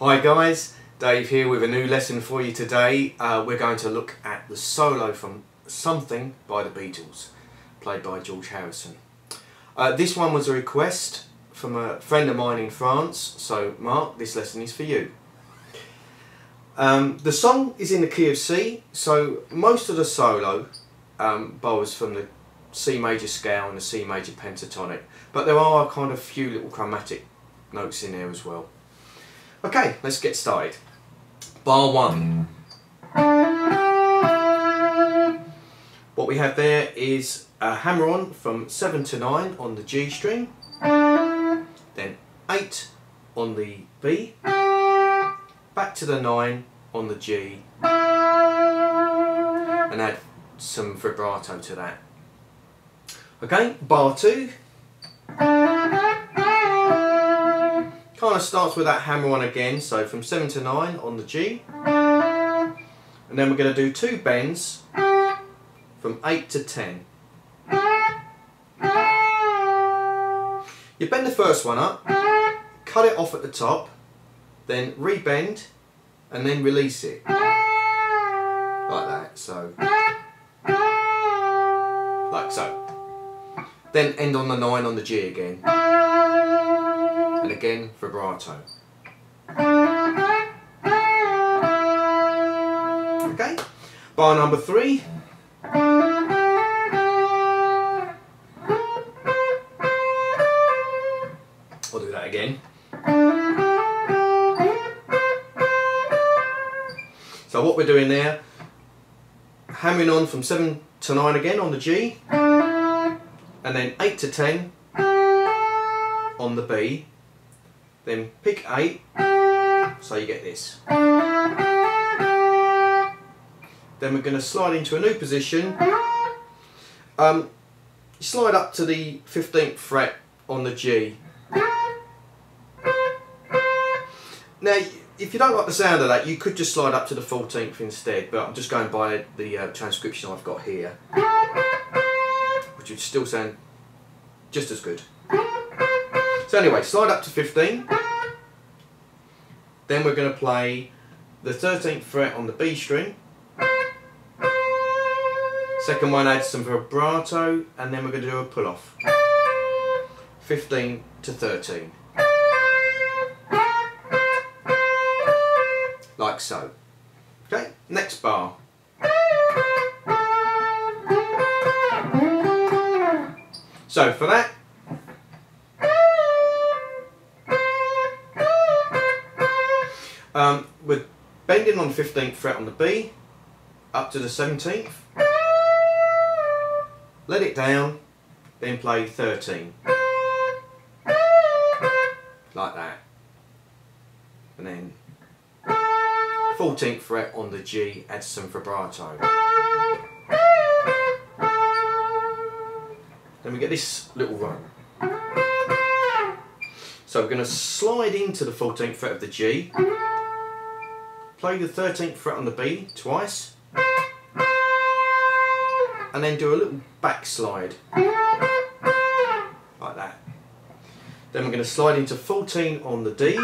Hi guys, Dave here with a new lesson for you today. We're going to look at the solo from Something by the Beatles, played by George Harrison. This one was a request from a friend of mine in France, so Mark, this lesson is for you. The song is in the key of C, so most of the solo borrows from the C major scale and the C major pentatonic, but there are kind of few little chromatic notes in there as well. Okay, let's get started. Bar 1. What we have there is a hammer on from 7 to 9 on the G string, then 8 on the B, back to the 9 on the G, and add some vibrato to that. Okay, bar 2. Kind of starts with that hammer on again, so from 7 to 9 on the G, and then we're going to do 2 bends from 8 to 10. You bend the first one up, cut it off at the top, then rebend and then release it like that, so like so. Then end on the 9 on the G again. And again, vibrato. Okay, bar number 3. I'll do that again. So what we're doing there, hammering on from 7 to 9 again on the G, and then 8 to 10 on the B, then pick 8, so you get this. Then we're going to slide into a new position. Slide up to the 15th fret on the G. Now, if you don't like the sound of that, you could just slide up to the 14th instead, but I'm just going by the transcription I've got here, which would still sound just as good. So anyway, slide up to 15, then we're going to play the 13th fret on the B string, second one adds some vibrato, and then we're going to do a pull off, 15 to 13, like so. Okay, next bar. So for that, we're bending on the 15th fret on the B, up to the 17th, let it down, then play 13, like that, and then 14th fret on the G, add some vibrato. Then we get this little run. So we're going to slide into the 14th fret of the G, play the 13th fret on the B twice, and then do a little backslide like that. Then we're going to slide into 14 on the D,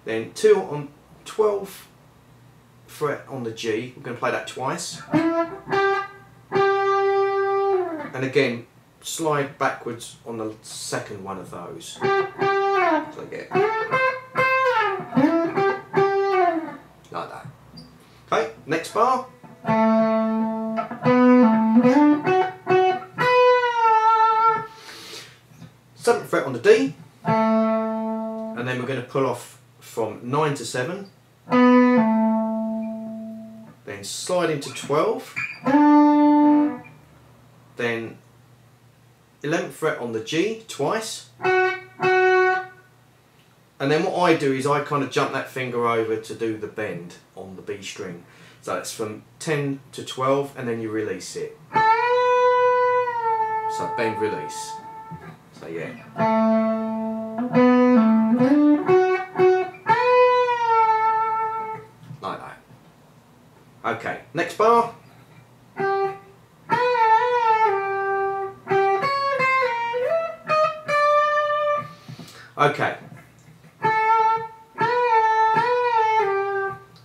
then 2 on 12th fret on the G, we're going to play that twice, and again slide backwards on the second one of those, so get like that. Okay, next bar. 7th fret on the D, and then we're going to pull off from 9 to 7, then slide into 12, then 11th fret on the G twice, and then what I do is I kind of jump that finger over to do the bend on the B string. So it's from 10 to 12 and then you release it. So bend, release. So yeah. Like that. Okay, next bar. Okay.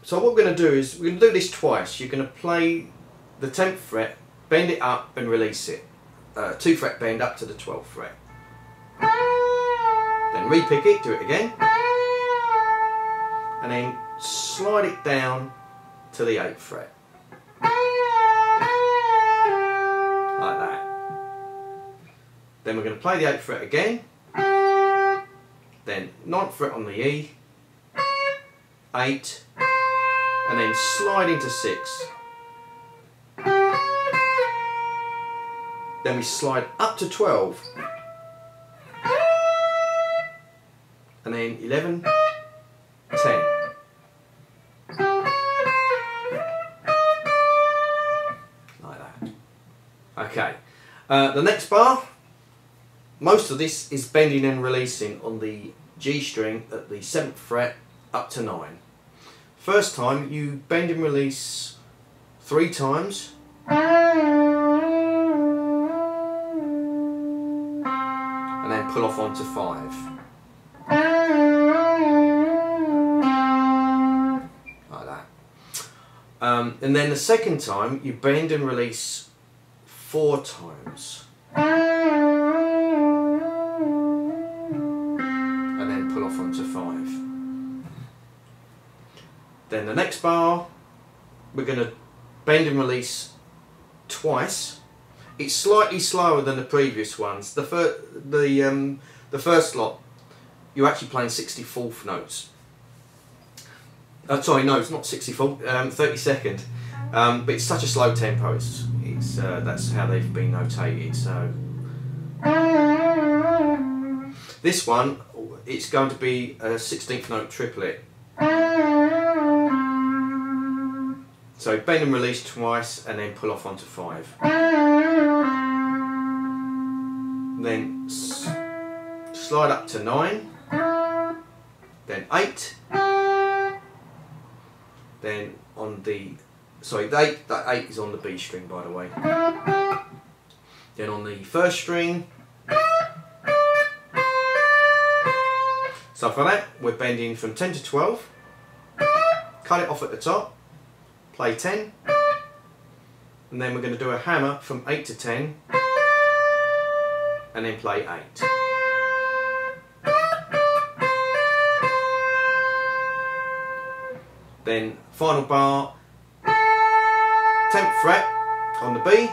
So what we're going to do is, we're going to do this twice. You're going to play the 10th fret, bend it up and release it. 2 fret bend up to the 12th fret. Then repick it, do it again. And then slide it down to the 8th fret. Like that. Then we're going to play the 8th fret again. Then 9th fret on the E. 8. And then slide into 6. Then we slide up to 12. And then 11, 10. Like that. Okay. The next bar, most of this is bending and releasing on the G string at the 7th fret up to 9. First time you bend and release 3 times. And then pull off onto 5. Like that. And then the second time you bend and release 4 times. And then pull off onto 5. Then the next bar, we're going to bend and release twice. It's slightly slower than the previous ones. The first lot, you're actually playing 64th notes. Sorry, no, it's not 64th, 32nd. But it's such a slow tempo. It's that's how they've been notated. So this one, it's going to be a 16th note triplet. So bend and release twice and then pull off onto 5. Then slide up to 9. Then 8. Then on the, sorry, that 8 is on the B string, by the way. Then on the first string. So for that, we're bending from 10 to 12. Cut it off at the top. Play 10, and then we're going to do a hammer from 8 to 10, and then play 8. Then final bar, 10th fret on the B,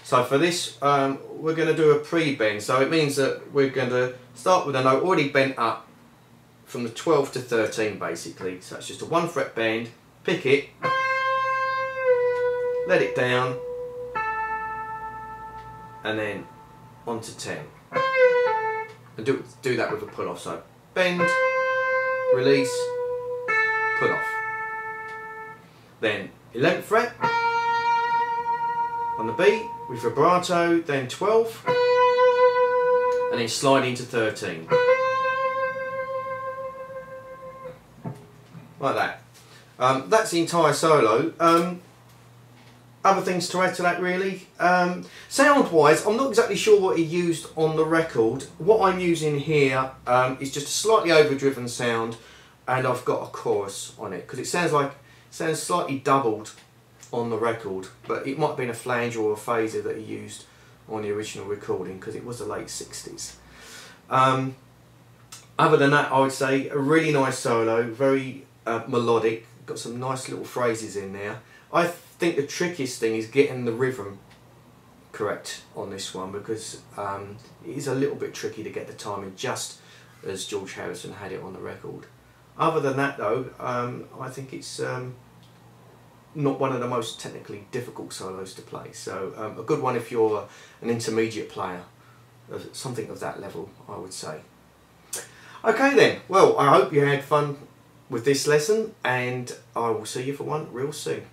so for this we're going to do a pre-bend, so it means that we're going to start with a note already bent up from the 12 to 13 basically. So it's just a 1 fret bend, pick it, let it down, and then onto 10. And do that with a pull off. So bend, release, pull off. Then 11th fret on the B with vibrato, then 12, and then slide into 13. Like that. That's the entire solo. Other things to add to that really. Sound wise, I'm not exactly sure what he used on the record. What I'm using here is just a slightly overdriven sound, and I've got a chorus on it because it sounds slightly doubled on the record, but it might have been a flanger or a phaser that he used on the original recording because it was the late 60s. Other than that, I would say a really nice solo, very melodic, got some nice little phrases in there. I think the trickiest thing is getting the rhythm correct on this one because it is a little bit tricky to get the timing just as George Harrison had it on the record. Other than that though, I think it's not one of the most technically difficult solos to play, so a good one if you're an intermediate player, something of that level I would say. Okay then, well I hope you had fun with this lesson and I will see you for one real soon.